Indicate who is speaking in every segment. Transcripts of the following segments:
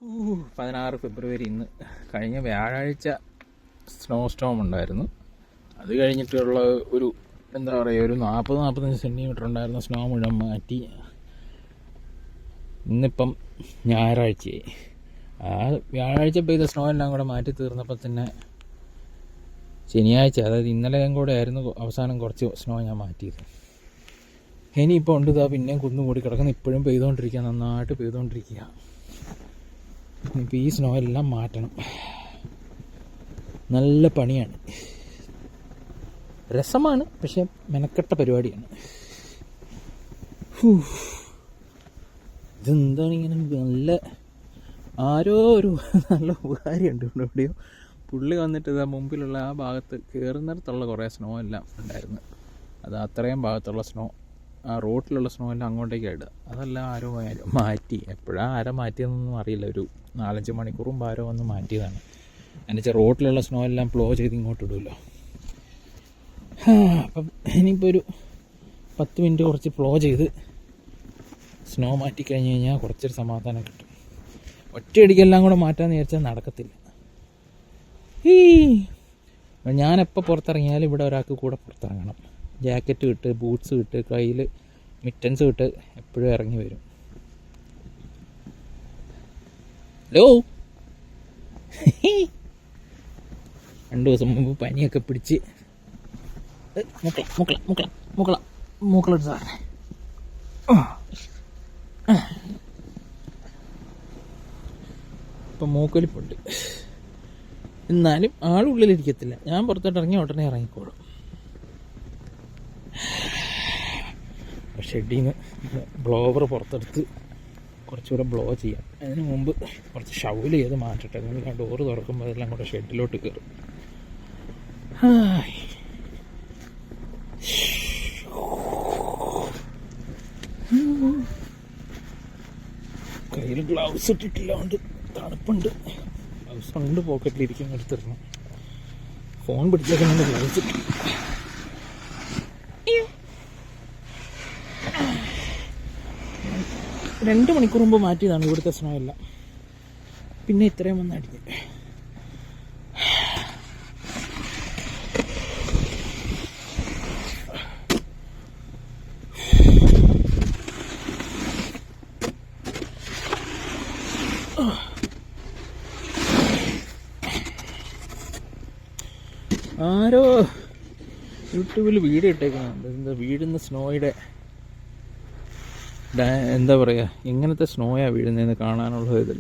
Speaker 1: 16 ഫെബ്രുവരി ഇന്ന്. കഴിഞ്ഞ വ്യാഴാഴ്ച സ്നോ സ്റ്റോം ഉണ്ടായിരുന്നു. അത് കഴിഞ്ഞിട്ടുള്ള ഒരു എന്താ പറയുക, ഒരു 40-45 സെൻറ്റിമീറ്റർ ഉണ്ടായിരുന്ന സ്നോ മുഴുവൻ മാറ്റി. ഇന്നിപ്പം ഞായറാഴ്ചയായി. ആ വ്യാഴാഴ്ച പെയ്ത സ്നോ എല്ലാം കൂടെ മാറ്റി തീർന്നപ്പോൾ തന്നെ ശനിയാഴ്ച, അതായത് ഇന്നലെയും കൂടെ ആയിരുന്നു അവസാനം കുറച്ച് സ്നോ ഞാൻ മാറ്റിയത്. ഇനിയിപ്പോൾ ഉണ്ട് ഇതാ പിന്നെയും കുന്നുകൂടി കിടക്കുന്നു. ഇപ്പോഴും പെയ്തുകൊണ്ടിരിക്കുക, നന്നായിട്ട് പെയ്തുകൊണ്ടിരിക്കുക. ഇനിയിപ്പോൾ ഈ സ്നോ എല്ലാം മാറ്റണം. നല്ല പണിയാണ്, രസമാണ്, പക്ഷെ മെനക്കെട്ട പരിപാടിയാണ്. ഇതെന്താണ് ഇങ്ങനെ നല്ല ആരോ ഒരു നല്ല ഉപകാരിയുണ്ട് ഇവിടെ എവിടെയോ. പുള്ളി വന്നിട്ട് ഇതാ മുമ്പിലുള്ള ആ ഭാഗത്ത് കയറുന്നിടത്തുള്ള കുറേ സ്നോ എല്ലാം ഉണ്ടായിരുന്നു. അത് അത്രയും ഭാഗത്തുള്ള സ്നോ, ആ റോട്ടിലുള്ള സ്നോ എല്ലാം അങ്ങോട്ടേക്കാണ് ഇടുക. അതെല്ലാം ആരോ മാറ്റി. എപ്പോഴാണ് ആരോ മാറ്റിയതെന്നൊന്നും അറിയില്ല. ഒരു 4-5 മണിക്കൂർ മുമ്പ് ആരോ വന്ന് മാറ്റിയതാണ്. എന്നുവെച്ചാൽ റോട്ടിലുള്ള സ്നോ എല്ലാം ഫ്ലോ ചെയ്ത് ഇങ്ങോട്ട് ഇടുമല്ലോ. അപ്പം ഇനിയിപ്പോൾ ഒരു 10 മിനിറ്റ് കുറച്ച് ഫ്ലോ ചെയ്ത് സ്നോ മാറ്റിക്കഴിഞ്ഞ് കഴിഞ്ഞാൽ കുറച്ചൊരു സമാധാനം കിട്ടും. ഒറ്റയടിക്കെല്ലാം കൂടെ മാറ്റാമെന്ന് വിചാരിച്ചാൽ നടക്കത്തില്ല. ഞാനെപ്പോൾ പുറത്തിറങ്ങിയാലും ഇവിടെ ഒരാൾക്ക് കൂടെ പുറത്തിറങ്ങണം. ജാക്കറ്റ് ഇട്ട്, ബൂട്ട്സ് ഇട്ട്, കയ്യിൽ മിറ്റൻസ് ഇട്ട് എപ്പോഴും ഇറങ്ങി വരും. ഹലോ, 2 ദിവസം മുമ്പ് പനിയൊക്കെ പിടിച്ച് മൂക്കളെടുത്ത് സാറേ. ഇപ്പം മൂക്കൊലിപ്പുണ്ട്. എന്നാലും ആളുള്ളിലിരിക്കത്തില്ല. ഞാൻ പുറത്തോട്ട് ഇറങ്ങി ഉടനെ ഇറങ്ങിക്കോളും. ഷെഡിൽ നിന്ന് ബ്ലോവർ പുറത്തെടുത്ത് കുറച്ചുകൂടെ ബ്ലോ ചെയ്യാം. അതിന് മുമ്പ് കുറച്ച് ഷവൽ ചെയ്ത് മാറ്റട്ടെ. എന്നിട്ട് ഡോറ് തുറക്കുമ്പോൾ അതെല്ലാം കൂടെ ഷെഡിലോട്ട് കയറും. കയ്യിൽ ഗ്ലൗസ് ഇട്ടിട്ടില്ല, കൊണ്ട് തണുപ്പുണ്ട്. ഗ്ലൗസ് ഉണ്ട് പോക്കറ്റിലിരിക്കുന്ന, എടുത്തിടണം. ഫോൺ പിടിച്ചേക്കുന്നുണ്ട്, ഗ്ലൗസ് ഇട്ട്. 2 മണിക്കൂർ മുമ്പ് മാറ്റിയതാണ് ഇവിടുത്തെ സ്നോ എല്ലാം. പിന്നെ ഇത്രയും വന്ന് അടിക്കും. ആരോ യൂട്യൂബിൽ വീഡിയോ ഇട്ടേക്കുന്നുണ്ട്. എന്താ വീഴുന്ന സ്നോയുടെ എന്താ പറയുക, എങ്ങനത്തെ സ്നോയാണ് വീഴുന്നതെന്ന് കാണാനുള്ള ഇതിൽ.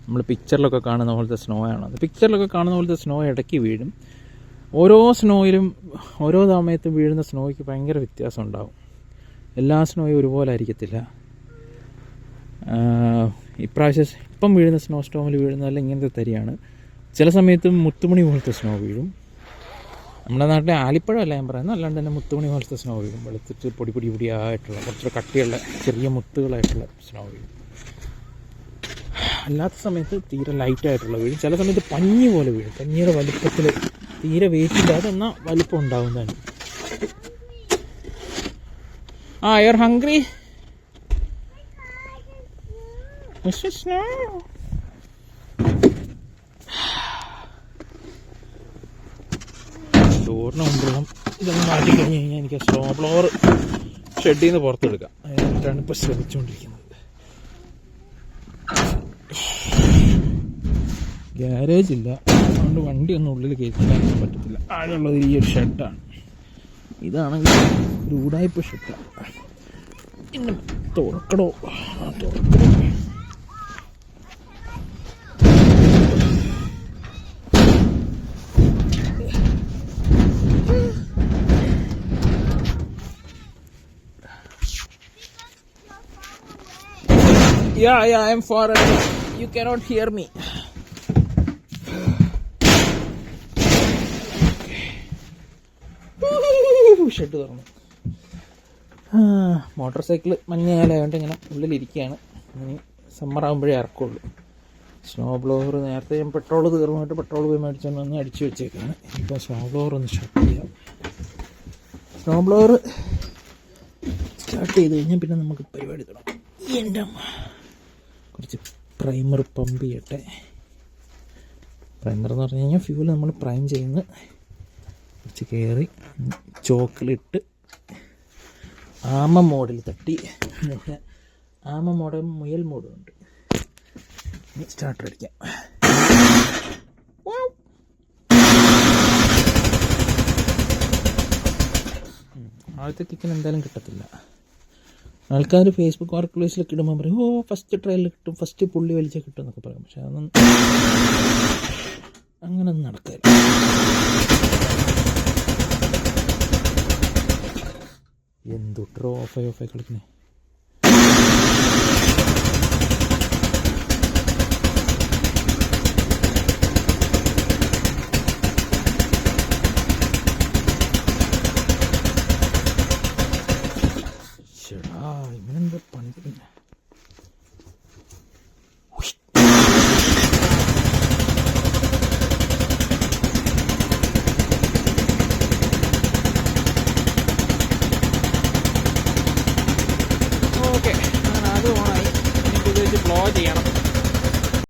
Speaker 1: നമ്മൾ പിക്ചറിലൊക്കെ കാണുന്ന പോലത്തെ സ്നോ ആണത്. പിക്ചറിലൊക്കെ കാണുന്ന പോലത്തെ സ്നോ ഇടയ്ക്ക് വീഴും. ഓരോ സ്നോയിലും ഓരോ സമയത്തും വീഴുന്ന സ്നോയ്ക്ക് ഭയങ്കര വ്യത്യാസം ഉണ്ടാവും. എല്ലാ സ്നോയും ഒരുപോലെ ആയിരിക്കത്തില്ല. ഇപ്രാവശ്യം ഇപ്പം വീഴുന്ന സ്നോ സ്റ്റോമിൽ വീഴുന്നതെല്ലാം ഇങ്ങനത്തെ തരിയാണ്. ചില സമയത്ത് മുത്തുമണി പോലത്തെ സ്നോ വീഴും. നമ്മുടെ നാട്ടിലെ ആലിപ്പഴമല്ല ഞാൻ പറയുന്നത്, അല്ലാണ്ട് തന്നെ മുത്തുമണി പോലത്തെ സ്നോ വീഴും. വെളുത്തിട്ട് പൊടിയായിട്ടുള്ള കുറച്ചുകൂടെ കട്ടിയുള്ള ചെറിയ മുത്തുകളായിട്ടുള്ള സ്നോ വീഴും. അല്ലാത്ത സമയത്ത് തീരെ ലൈറ്റായിട്ടുള്ള വീഴും. ചില സമയത്ത് പഞ്ഞി പോലെ വീഴും. പഞ്ഞിയുടെ വലുപ്പത്തിൽ, തീരെ വെയിറ്റ് ഇല്ലാതെ എന്നാൽ വലുപ്പം ഉണ്ടാവുന്നതാണ്. You are hungry mister Snow? ഡോറിന് മുമ്പുള്ള ഇതൊന്ന് മാറ്റി കഴിഞ്ഞ് കഴിഞ്ഞാൽ എനിക്ക് സ്നോ ബ്ലോവർ ഷെഡിൽ നിന്ന് പുറത്തെടുക്കാം. അതിനായിട്ടാണ് ഇപ്പോൾ ശ്രമിച്ചുകൊണ്ടിരിക്കുന്നത്. ഗ്യാരേജ് ഇല്ല, അതുകൊണ്ട് വണ്ടിയൊന്നും ഉള്ളിൽ കയറ്റാനൊന്നും പറ്റത്തില്ല. ആകെയുള്ളത് ഈ ഒരു ഷെഡാണ്. ഇതാണെങ്കിൽ ഒരു ഉടായ്പ ഷെഡാണ്. പിന്നെ തുറക്കടോ, തുറക്കടോ. Yeah, I am far away. You cannot hear me. Shed തുറന്നു. മോട്ടോർ സൈക്കിൾ മഞ്ഞയാലായതുകൊണ്ട് ഇങ്ങനെ ഉള്ളിലിരിക്കുകയാണ്. ഇനി സമ്മർ ആകുമ്പോഴേ ഇറക്കുള്ളൂ. സ്നോ ബ്ലോവർ നേരത്തെ ഞാൻ പെട്രോൾ തീർന്നിട്ട് പെട്രോൾ പോയി മേടിച്ചോണ്ട് വന്ന് അടിച്ചു വെച്ചേക്കാണ്. ഇപ്പോൾ സ്നോ ബ്ലോവർ ഒന്ന് സ്റ്റാർട്ട് ചെയ്യാം. സ്നോ ബ്ലോവർ സ്റ്റാർട്ട് ചെയ്ത് കഴിഞ്ഞാൽ പിന്നെ നമുക്ക് പരിപാടി തുടങ്ങാം. എൻ്റെ അമ്മ കുറച്ച് പ്രൈമർ പമ്പ് ചെയ്യട്ടെ. പ്രൈമർ എന്ന് പറഞ്ഞു കഴിഞ്ഞാൽ ഫ്യൂൽ നമ്മൾ പ്രൈം ചെയ്യുന്ന കുറച്ച് കയറി ചോക്കിലിട്ട് ആമ മോഡിൽ തട്ടി. ആമ മോഡും മുയൽ മോഡും ഉണ്ട്. സ്റ്റാർട്ടർ അടിക്കാം. ആദ്യത്തെ കിക്കിന് എന്തായാലും കിട്ടത്തില്ല. ആൾക്കാർ ഫേസ്ബുക്ക് മാർക്കറ്റ് പ്ലേസിലൊക്കെ ഇടുമ്പോൾ പറയും, ഓ ഫസ്റ്റ് ട്രയലിൽ കിട്ടും, ഫസ്റ്റ് പുള്ളി വലിച്ചാൽ കിട്ടും എന്നൊക്കെ പറയും. പക്ഷെ അതൊന്നും അങ്ങനൊന്നും നടക്കില്ല. എന്തുട്രോ ഓഫായി കളിക്കണേ. ഇവനെന്താ പണി തരുന്ന? ഓക്കെ, അത് ഓണായി. ഇനി ഇത് വെച്ച് ഫ്ലോ ചെയ്യണം.